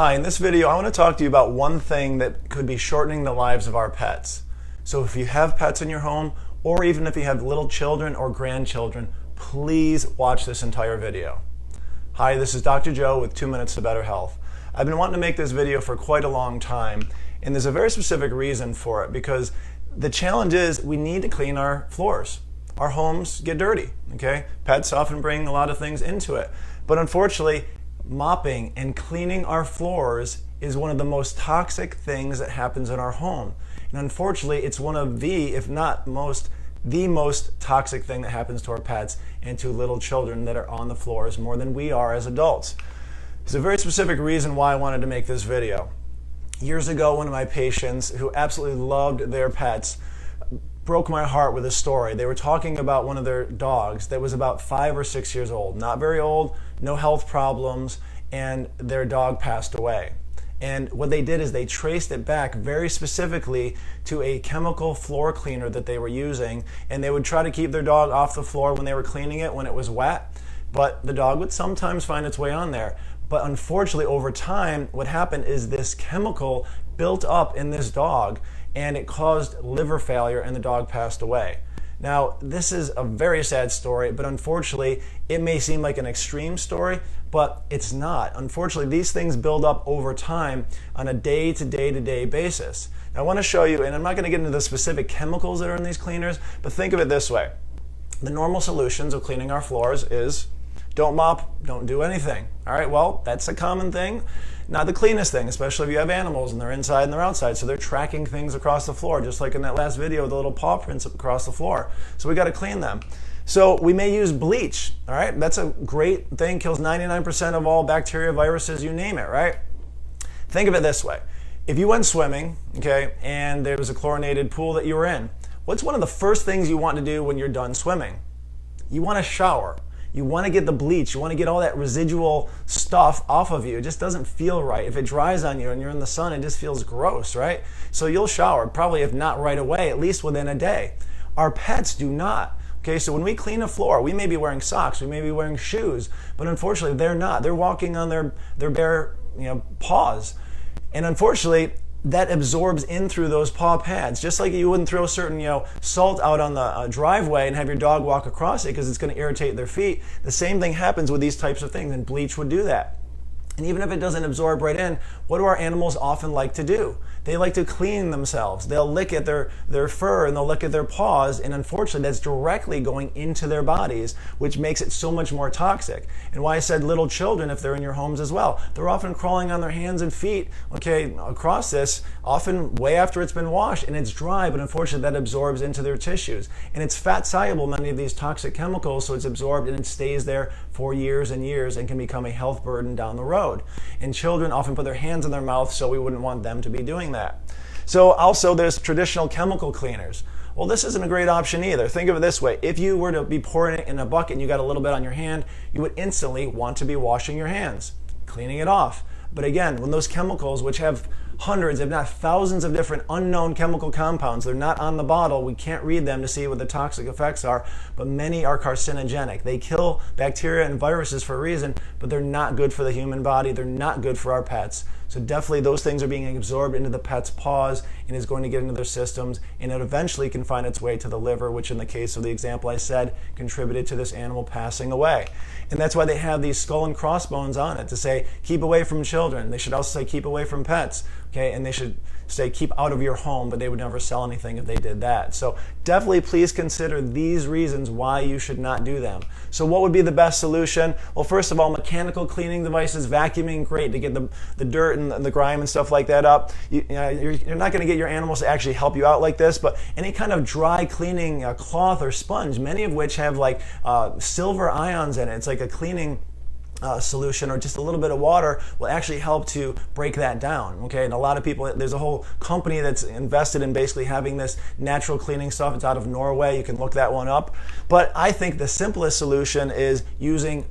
Hi, in this video I want to talk to you about one thing that could be shortening the lives of our pets. So if you have pets in your home, or even if you have little children or grandchildren, please watch this entire video. Hi, this is Dr. Joe with 2 Minutes to Better Health. I've been wanting to make this video for quite a long time, and there's a very specific reason for it, because the challenge is we need to clean our floors. Our homes get dirty, okay? Pets often bring a lot of things into it, but unfortunately, mopping and cleaning our floors is one of the most toxic things that happens in our home. And unfortunately, it's one of the, if not the most toxic thing that happens to our pets and to little children that are on the floors more than we are as adults. There's a very specific reason why I wanted to make this video. Years ago, one of my patients who absolutely loved their pets broke my heart with a story. They were talking about one of their dogs that was about 5 or 6 years old, not very old, no health problems, and their dog passed away. And what they did is they traced it back very specifically to a chemical floor cleaner that they were using, and they would try to keep their dog off the floor when they were cleaning it when it was wet, but the dog would sometimes find its way on there. But unfortunately, over time, what happened is this chemical built up in this dog, and it caused liver failure, and the dog passed away. Now, this is a very sad story, but unfortunately, it may seem like an extreme story, but it's not. Unfortunately, these things build up over time on a day-to-day basis. Now, I want to show you, and I'm not going to get into the specific chemicals that are in these cleaners, but think of it this way. The normal solutions of cleaning our floors is don't mop, don't do anything. All right, well, that's a common thing. Not the cleanest thing, especially if you have animals and they're inside and they're outside, so they're tracking things across the floor, just like in that last video with the little paw prints across the floor. So we got to clean them. So we may use bleach, all right? That's a great thing, kills 99% of all bacteria, viruses, you name it, right? Think of it this way. If you went swimming, okay, and there was a chlorinated pool that you were in, what's one of the first things you want to do when you're done swimming? You want to shower. You want to get the bleach. You want to get all that residual stuff off of you. It just doesn't feel right. If it dries on you and you're in the sun, it just feels gross, right? So you'll shower, probably if not right away, at least within a day. Our pets do not. Okay, so when we clean a floor, we may be wearing socks, we may be wearing shoes, but unfortunately they're not. They're walking on their bare paws. And unfortunately, that absorbs in through those paw pads, just like you wouldn't throw certain salt out on the driveway and have your dog walk across it because it's going to irritate their feet. The same thing happens with these types of things, and bleach would do that. And even if it doesn't absorb right in, what do our animals often like to do? They like to clean themselves. They'll lick at their fur and they'll lick at their paws, and unfortunately that's directly going into their bodies, which makes it so much more toxic. And why I said little children, if they're in your homes as well, they're often crawling on their hands and feet, okay, across this, often way after it's been washed, and it's dry, but unfortunately that absorbs into their tissues. And it's fat soluble, many of these toxic chemicals, so it's absorbed and it stays there for years and years and can become a health burden down the road. And children often put their hands in their mouth, so we wouldn't want them to be doing that. So also there's traditional chemical cleaners. Well, this isn't a great option either. Think of it this way. If you were to be pouring it in a bucket and you got a little bit on your hand, you would instantly want to be washing your hands, cleaning it off. But again, when those chemicals, which have hundreds, if not thousands of different unknown chemical compounds, they're not on the bottle, we can't read them to see what the toxic effects are, but many are carcinogenic. They kill bacteria and viruses for a reason, but they're not good for the human body, they're not good for our pets. So definitely those things are being absorbed into the pet's paws and is going to get into their systems, and it eventually can find its way to the liver, which in the case of the example I said, contributed to this animal passing away. And that's why they have these skull and crossbones on it to say, keep away from children. They should also say, keep away from pets. Okay, and they should say keep out of your home, but they would never sell anything if they did that. So definitely please consider these reasons why you should not do them. So what would be the best solution? Well, first of all, mechanical cleaning devices, vacuuming, great to get the dirt and the grime and stuff like that up. You're not going to get your animals to actually help you out like this, but any kind of dry cleaning cloth or sponge, many of which have like silver ions in it. It's like a cleaning solution, or just a little bit of water will actually help to break that down. Okay, and a lot of people, there's a whole company that's invested in basically having this natural cleaning stuff. It's out of Norway. You can look that one up. But I think the simplest solution is using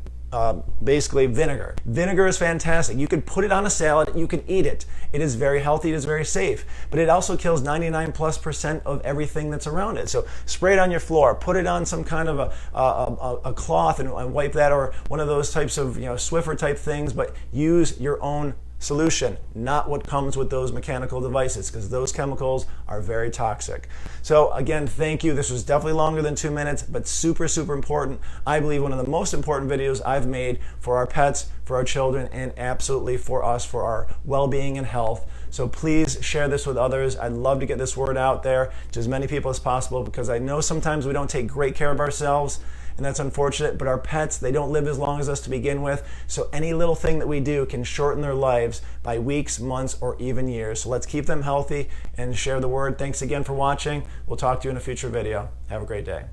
basically vinegar. Vinegar is fantastic. You could put it on a salad, you can eat it. It is very healthy, it is very safe, but it also kills 99+% of everything that's around it. So spray it on your floor, put it on some kind of a cloth and wipe that, or one of those types of Swiffer type things, but use your own solution, not what comes with those mechanical devices, because those chemicals are very toxic. So again, thank you. This was definitely longer than 2 minutes, but super, super important. I believe one of the most important videos I've made for our pets, for our children, and absolutely for us, for our well-being and health. So please share this with others. I'd love to get this word out there to as many people as possible, because I know sometimes we don't take great care of ourselves, and that's unfortunate, but our pets, they don't live as long as us to begin with, so any little thing that we do can shorten their lives by weeks, months, or even years. So let's keep them healthy and share the word. Thanks again for watching. We'll talk to you in a future video. Have a great day.